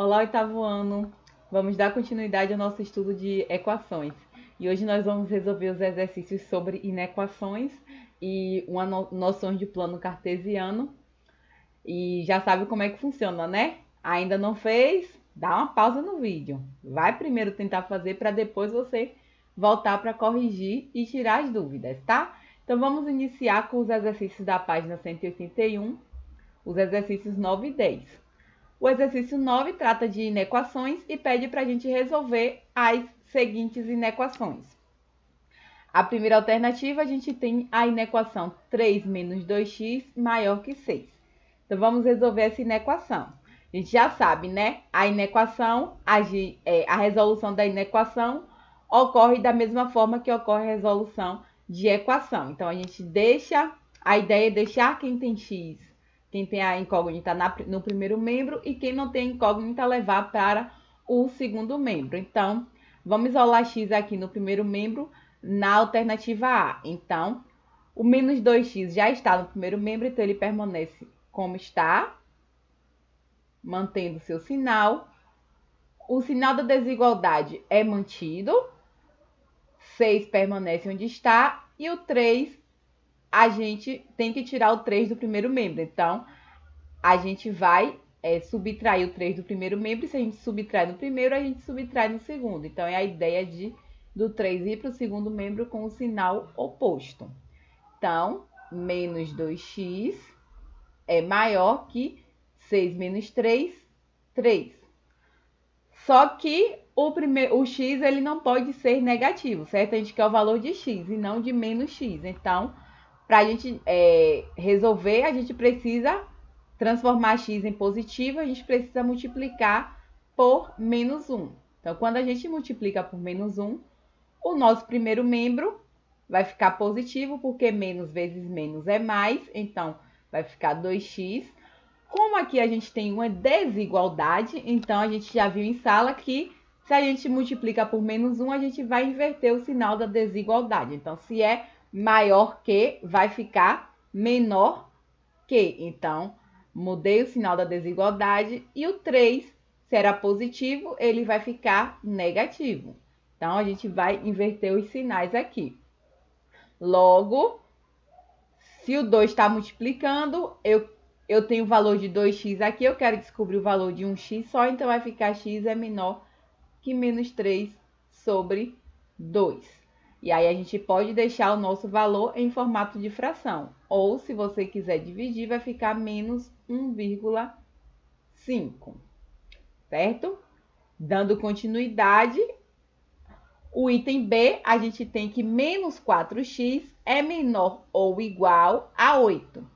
Olá, oitavo ano! Vamos dar continuidade ao nosso estudo de equações. E hoje nós vamos resolver os exercícios sobre inequações e noções de plano cartesiano. E já sabe como é que funciona, né? Ainda não fez? Dá uma pausa no vídeo. Vai primeiro tentar fazer para depois você voltar para corrigir e tirar as dúvidas, tá? Então vamos iniciar com os exercícios da página 181, os exercícios 9 e 10. O exercício 9 trata de inequações e pede para a gente resolver as seguintes inequações. A primeira alternativa, a gente tem a inequação 3 menos 2x maior que 6. Então, vamos resolver essa inequação. A gente já sabe, né? A resolução da inequação ocorre da mesma forma que ocorre a resolução de equação. Então, a gente a ideia é deixar quem tem x, quem tem a incógnita no primeiro membro e quem não tem incógnita levar para o segundo membro. Então, vamos isolar x aqui no primeiro membro na alternativa A. Então, o menos 2x já está no primeiro membro, então ele permanece como está, mantendo seu sinal. O sinal da desigualdade é mantido, 6 permanece onde está, e o 3, a gente tem que tirar o 3 do primeiro membro. Então, a gente vai subtrair o 3 do primeiro membro, e se a gente subtrai no primeiro, a gente subtrai no segundo. Então, é a ideia do 3 ir para o segundo membro com o sinal oposto. Então, menos 2x é maior que 6 menos 3, 3. Só que o x ele não pode ser negativo, certo? A gente quer o valor de x e não de menos x. Então, para a gente resolver, a gente precisa transformar x em positivo, a gente precisa multiplicar por menos 1. Então, quando a gente multiplica por menos 1, o nosso primeiro membro vai ficar positivo, porque menos vezes menos é mais, então vai ficar 2x. Como aqui a gente tem uma desigualdade, então a gente já viu em sala que se a gente multiplica por menos 1, a gente vai inverter o sinal da desigualdade. Então, se é maior que, vai ficar menor que. Então, mudei o sinal da desigualdade e o 3, se era positivo, ele vai ficar negativo. Então, a gente vai inverter os sinais aqui. Logo, se o 2 está multiplicando, eu tenho o valor de 2x aqui, eu quero descobrir o valor de 1x só, então vai ficar x é menor que menos 3 sobre 2. E aí a gente pode deixar o nosso valor em formato de fração. Ou, se você quiser dividir, vai ficar menos 1,5. Certo? Dando continuidade, o item B, a gente tem que menos 4x é menor ou igual a 8.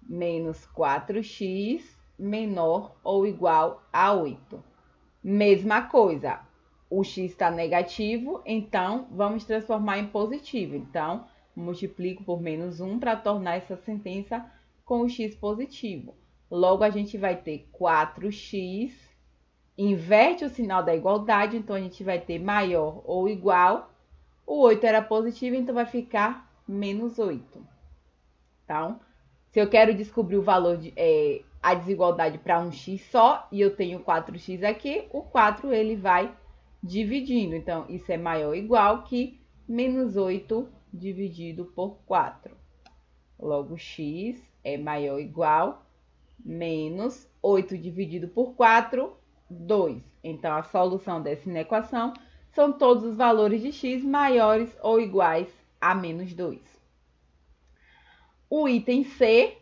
Menos 4x menor ou igual a 8. Mesma coisa, o x está negativo, então vamos transformar em positivo. Então, multiplico por menos 1 para tornar essa sentença com o x positivo. Logo, a gente vai ter 4x, inverte o sinal da igualdade, então a gente vai ter maior ou igual. O 8 era positivo, então vai ficar menos 8. Então, se eu quero descobrir o valor a desigualdade para um x só, e eu tenho 4x aqui, o 4 ele vai dividindo. Então, isso é maior ou igual que menos 8 dividido por 4. Logo, x é maior ou igual menos 8 dividido por 4, 2. Então, a solução dessa inequação são todos os valores de x maiores ou iguais a menos 2. O item C,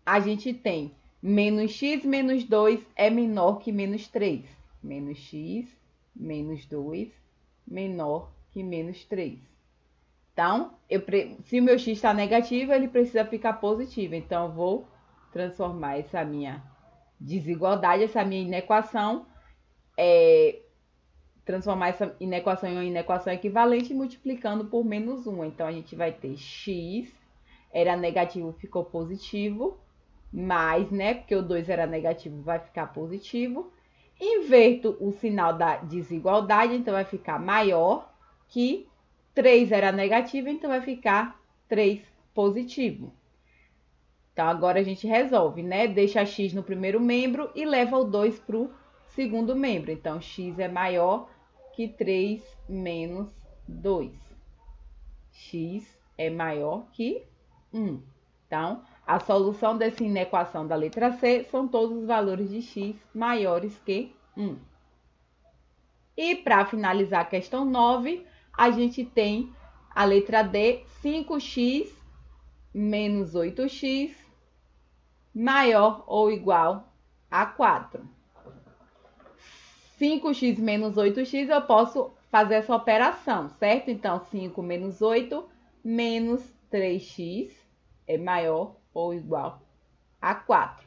a gente tem menos x menos 2 é menor que menos 3. Menos x menos 2 menor que menos 3. Então, se o meu x está negativo, ele precisa ficar positivo. Então, eu vou transformar essa minha desigualdade, essa minha inequação, transformar essa inequação em uma inequação equivalente multiplicando por menos 1. Então, a gente vai ter x, era negativo, ficou positivo, mais, né? Porque o 2 era negativo, vai ficar positivo. Inverto o sinal da desigualdade, então vai ficar maior que 3 era negativo, então vai ficar 3 positivo. Então, agora a gente resolve, né? Deixa x no primeiro membro e leva o 2 para o segundo membro. Então, x é maior que 3 menos 2. X é maior que 1. Então, a solução dessa inequação da letra C são todos os valores de x maiores que 1. E para finalizar a questão 9, a gente tem a letra D, 5x menos 8x maior ou igual a 4. 5x menos 8x eu posso fazer essa operação, certo? Então, 5 menos 8 menos 3x é maior ou igual a 4.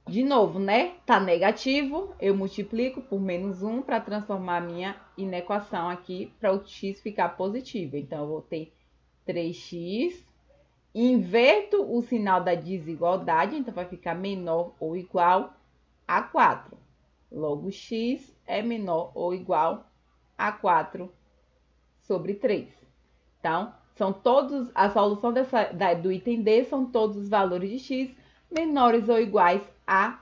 De novo, né? Tá negativo, eu multiplico por menos 1 para transformar a minha inequação aqui para o x ficar positivo. Então, eu vou ter 3x, inverto o sinal da desigualdade, então vai ficar menor ou igual a 4. Logo, x é menor ou igual a 4 sobre 3. Então, são todos, a solução do item D são todos os valores de x menores ou iguais a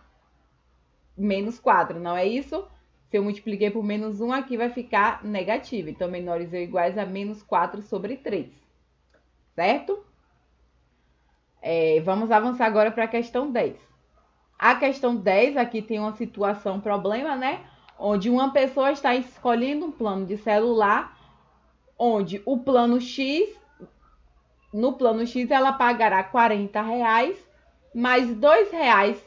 menos 4, não é isso? Se eu multipliquei por menos 1, aqui vai ficar negativo. Então, menores ou iguais a menos 4 sobre 3. Certo? Vamos avançar agora para a questão 10. A questão 10, aqui tem uma situação, problema, né? Onde uma pessoa está escolhendo um plano de celular, onde o plano X, no plano X ela pagará R$40, mais R$2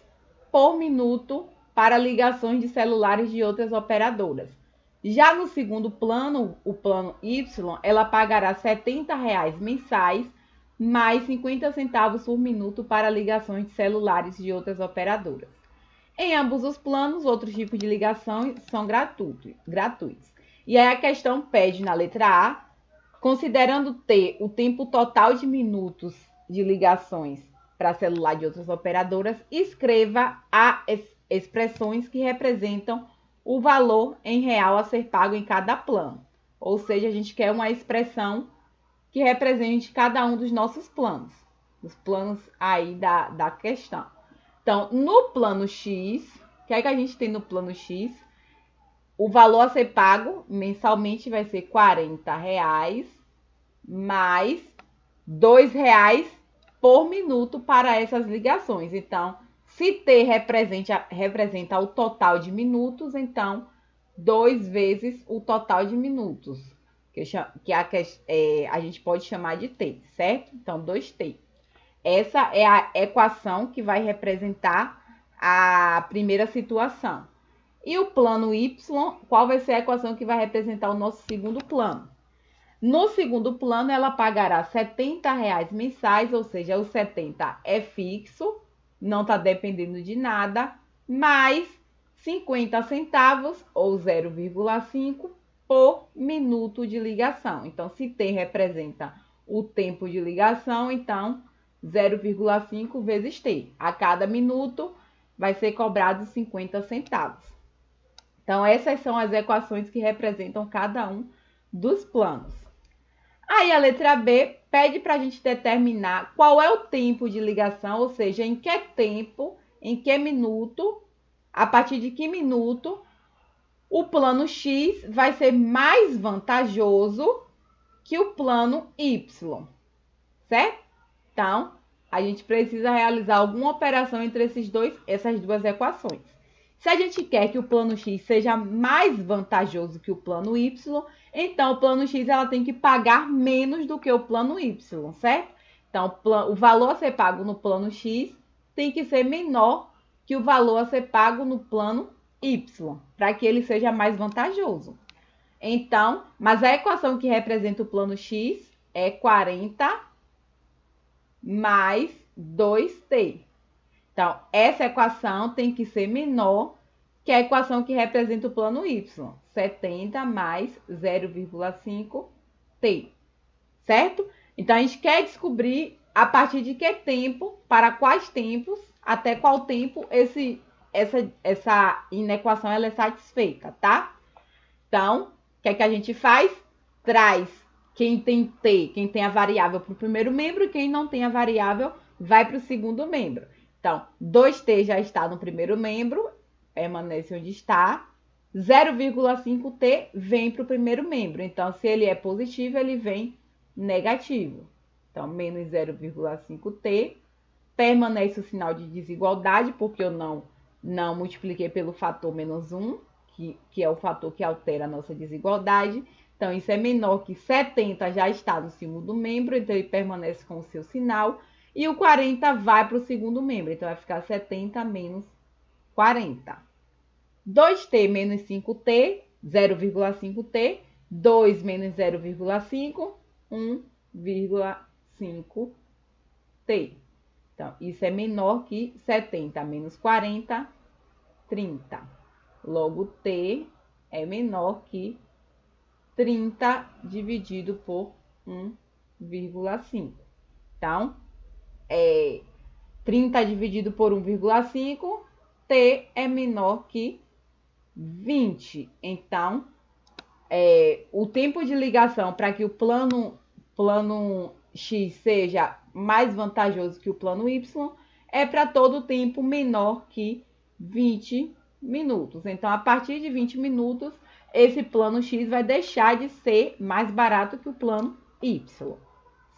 por minuto para ligações de celulares de outras operadoras. Já no segundo plano, o plano Y, ela pagará R$70 mensais, mais 50 centavos por minuto para ligações de celulares de outras operadoras. Em ambos os planos, outros tipos de ligação são gratuitos. E aí a questão pede na letra A, considerando ter o tempo total de minutos de ligações para celular de outras operadoras, escreva as expressões que representam o valor em real a ser pago em cada plano. Ou seja, a gente quer uma expressão que represente cada um dos nossos planos. Os planos aí da questão. Então, no plano X, o que é que a gente tem no plano X? O valor a ser pago mensalmente vai ser R$40 mais R$2 por minuto para essas ligações. Então, se T representa o total de minutos, então 2 vezes o total de minutos, que a gente pode chamar de T, certo? Então, 2T. Essa é a equação que vai representar a primeira situação. E o plano Y, qual vai ser a equação que vai representar o nosso segundo plano? No segundo plano, ela pagará R$70 mensais, ou seja, o 70 é fixo, não está dependendo de nada, mais 50 centavos, ou 0,5, por minuto de ligação. Então, se T representa o tempo de ligação, então 0,5 vezes T. A cada minuto vai ser cobrado 50 centavos. Então, essas são as equações que representam cada um dos planos. Aí, a letra B pede para a gente determinar qual é o tempo de ligação, ou seja, em que tempo, em que minuto, a partir de que minuto, o plano X vai ser mais vantajoso que o plano Y, certo? Então, a gente precisa realizar alguma operação entre essas duas equações. Se a gente quer que o plano X seja mais vantajoso que o plano Y, então o plano X ela tem que pagar menos do que o plano Y, certo? Então, o valor a ser pago no plano X tem que ser menor que o valor a ser pago no plano Y, para que ele seja mais vantajoso. Então, mas a equação que representa o plano X é 40 mais 2T. Então, essa equação tem que ser menor que a equação que representa o plano Y, 70 mais 0,5T, certo? Então, a gente quer descobrir a partir de que tempo, para quais tempos, até qual tempo essa inequação ela é satisfeita, tá? Então, o que é que a gente faz? Traz quem tem T, quem tem a variável para o primeiro membro, e quem não tem a variável vai para o segundo membro. Então, 2T já está no primeiro membro, permanece onde está. 0,5t vem para o primeiro membro. Então, se ele é positivo, ele vem negativo. Então, menos 0,5t. Permanece o sinal de desigualdade, porque eu não multipliquei pelo fator menos 1, que é o fator que altera a nossa desigualdade. Então, isso é menor que 70, já está no segundo membro, então ele permanece com o seu sinal. E o 40 vai para o segundo membro, então vai ficar 70 menos 40. 2t menos 5t, 0,5t. 2 menos 0,5, 1,5t. Então, isso é menor que 70 menos 40, 30. Logo, t é menor que 30 dividido por 1,5. Então, 30 dividido por 1,5, t é menor que 20. Então, o tempo de ligação para que o plano X seja mais vantajoso que o plano Y é para todo tempo menor que 20 minutos. Então, a partir de 20 minutos, esse plano X vai deixar de ser mais barato que o plano Y,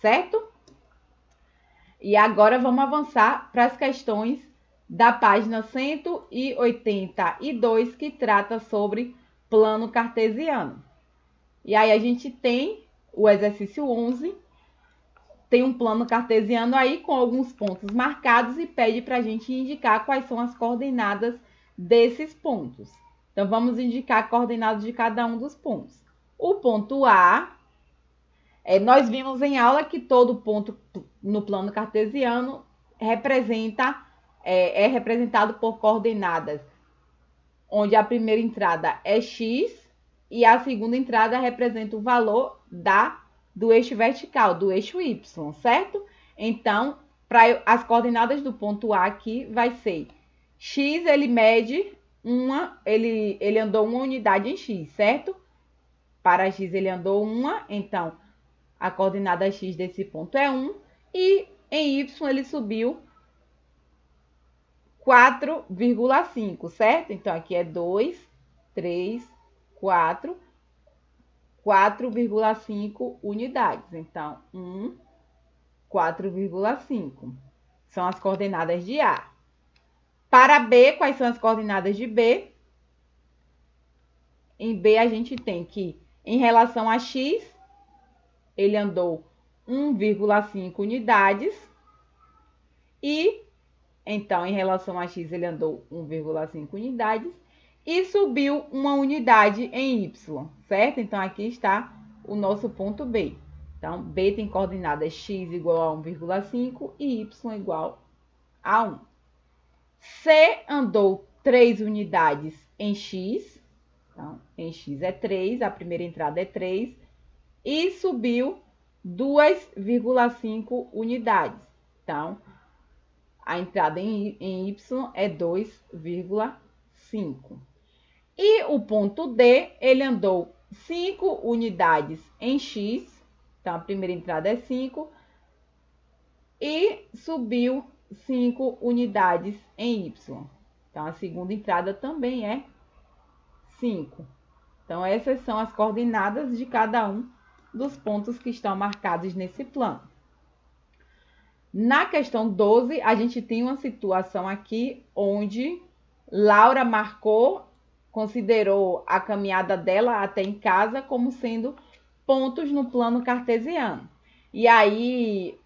certo? E agora vamos avançar para as questões da página 182, que trata sobre plano cartesiano. E aí a gente tem o exercício 11, tem um plano cartesiano aí com alguns pontos marcados e pede para a gente indicar quais são as coordenadas desses pontos. Então, vamos indicar coordenadas de cada um dos pontos. O ponto A, nós vimos em aula que todo ponto no plano cartesiano é representado por coordenadas, onde a primeira entrada é x e a segunda entrada representa o valor do eixo vertical, do eixo y, certo? Então, as coordenadas do ponto A aqui vai ser x, ele mede ele andou uma unidade em x, certo? Para x ele andou uma, então a coordenada x desse ponto é 1, e em y ele subiu 4,5, certo? Então, aqui é 2, 3, 4, 4,5 unidades. Então, 1, 4,5. São as coordenadas de A. Para B, quais são as coordenadas de B? Em B, a gente tem que, em relação a x, ele andou 1,5 unidades. E, então, em relação a x, ele andou 1,5 unidades. E subiu uma unidade em y, certo? Então, aqui está o nosso ponto B. Então, B tem coordenadas x igual a 1,5 e y igual a 1. C andou 3 unidades em x. Então, em x é 3, a primeira entrada é 3. E subiu 2,5 unidades. Então, a entrada em y é 2,5. E o ponto D, ele andou 5 unidades em x. Então, a primeira entrada é 5. E subiu 5 unidades em y. Então, a segunda entrada também é 5. Então, essas são as coordenadas de cada um dos pontos que estão marcados nesse plano. Na questão 12, a gente tem uma situação aqui onde Laura considerou a caminhada dela até em casa como sendo pontos no plano cartesiano. E aí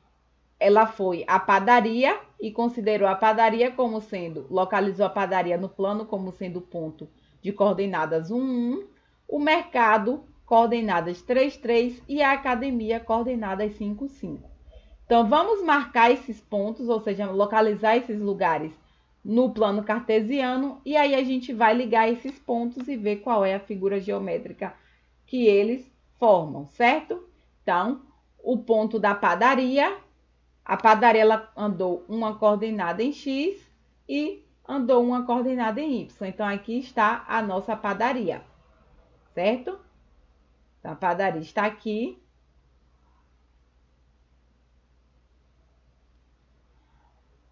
ela foi à padaria e considerou a padaria como sendo, localizou a padaria no plano como sendo ponto de coordenadas 1, 1, o mercado coordenadas 3, 3 e a academia coordenadas 5, 5. Então, vamos marcar esses pontos, ou seja, localizar esses lugares no plano cartesiano, e aí a gente vai ligar esses pontos e ver qual é a figura geométrica que eles formam, certo? Então, o ponto da padaria, a padaria ela andou uma coordenada em x e andou uma coordenada em y. Então, aqui está a nossa padaria, certo? Então, a padaria está aqui.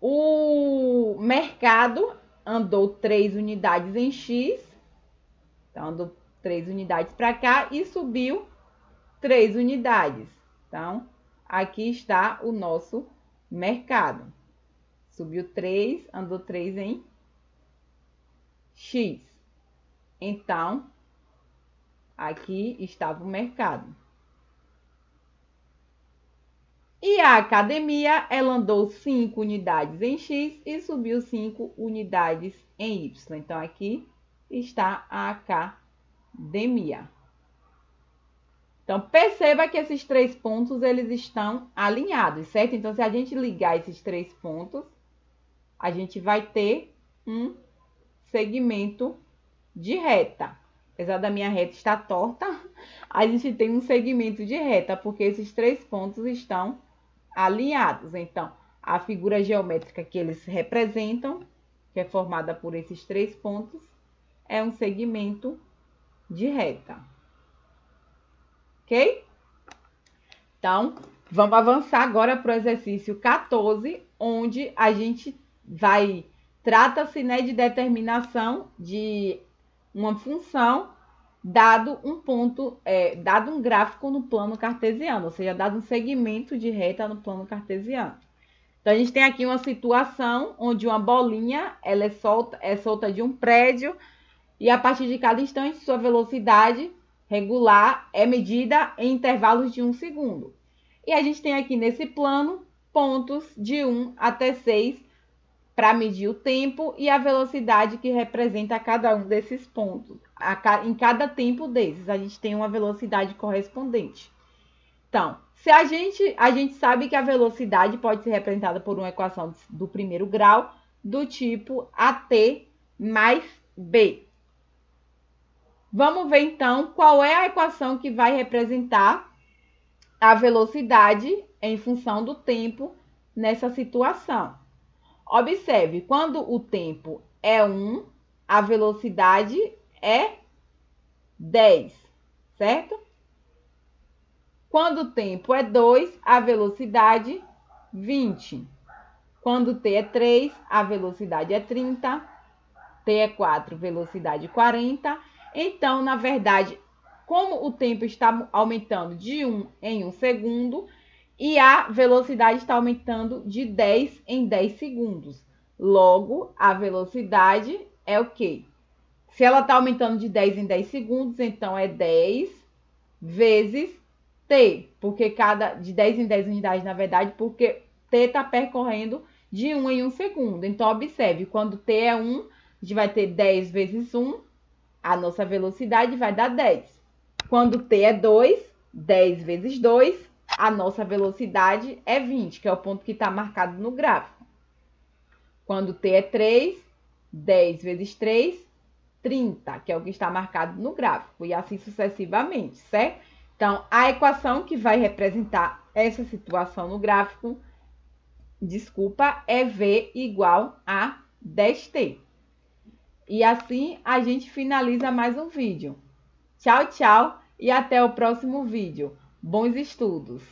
O mercado andou 3 unidades em X. Então, andou 3 unidades para cá e subiu 3 unidades. Então, aqui está o nosso mercado. Subiu 3, andou 3 em X. Então, aqui estava o mercado. E a academia, ela andou 5 unidades em X e subiu 5 unidades em Y. Então, aqui está a academia. Então, perceba que esses 3 pontos, eles estão alinhados, certo? Então, se a gente ligar esses 3 pontos, a gente vai ter um segmento de reta. Apesar da minha reta estar torta, a gente tem um segmento de reta, porque esses 3 pontos estão alinhados. Então, a figura geométrica que eles representam, que é formada por esses 3 pontos, é um segmento de reta. Ok? Então, vamos avançar agora para o exercício 14, onde a gente trata-se, né, de determinação de uma função dado um ponto, dado um gráfico no plano cartesiano, ou seja, dado um segmento de reta no plano cartesiano. Então, a gente tem aqui uma situação onde uma bolinha ela é solta de um prédio e a partir de cada instante sua velocidade regular é medida em intervalos de 1 segundo. E a gente tem aqui nesse plano pontos de 1 até 6 para medir o tempo e a velocidade que representa cada um desses pontos. Em cada tempo desses, a gente tem uma velocidade correspondente. Então, se a gente sabe que a velocidade pode ser representada por uma equação do primeiro grau do tipo AT mais B. Vamos ver, então, qual é a equação que vai representar a velocidade em função do tempo nessa situação. Observe, quando o tempo é 1, a velocidade é 10, certo? Quando o tempo é 2, a velocidade 20. Quando t é 3, a velocidade é 30. T é 4, velocidade 40. Então, na verdade, como o tempo está aumentando de 1 em 1 segundo e a velocidade está aumentando de 10 em 10 segundos. Logo, a velocidade é o quê? Se ela está aumentando de 10 em 10 segundos, então é 10 vezes t, porque de 10 em 10 unidades, na verdade, porque t está percorrendo de 1 em 1 segundo. Então, observe, quando t é 1, a gente vai ter 10 vezes 1, a nossa velocidade vai dar 10. Quando t é 2, 10 vezes 2, a nossa velocidade é 20, que é o ponto que está marcado no gráfico. Quando t é 3, 10 vezes 3, 30, que é o que está marcado no gráfico, e assim sucessivamente, certo? Então, a equação que vai representar essa situação no gráfico, é V igual a 10t. E assim a gente finaliza mais um vídeo. Tchau, tchau e até o próximo vídeo. Bons estudos!